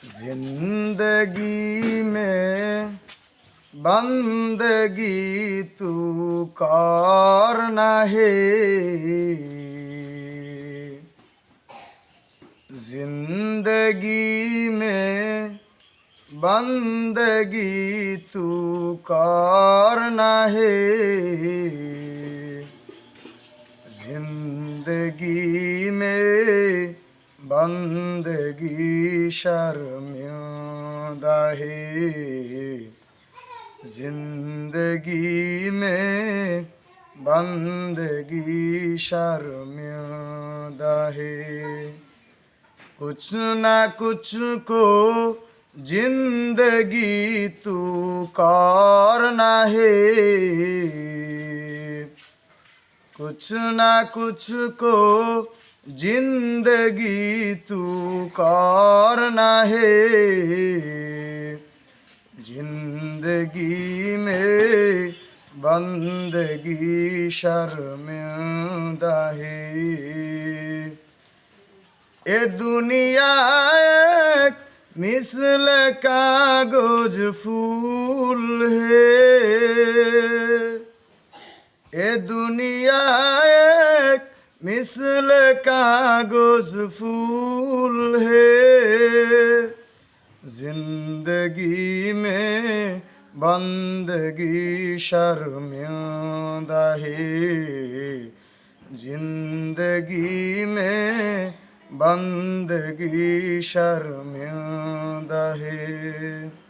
जिंदगी में बंदगी तू करना है। जिंदगी में बंदगी तू करना है। जिंदगी में बंदगी शर्मिंदा है। जिंदगी में बंदगी शर्मिंदा है। कुछ ना कुछ को जिंदगी तू करना है। कुछ ना कुछ को जिंदगी तू करना है। जिंदगी में बंदगी शर्मिंदा है। ए दुनिया एक मिसल कागज फूल है। ए दुनिया एक मिसल कागज फूल है। जिंदगी में बंदगी शर्मिंदा है। जिंदगी में बंदगी शर्मिंदा है।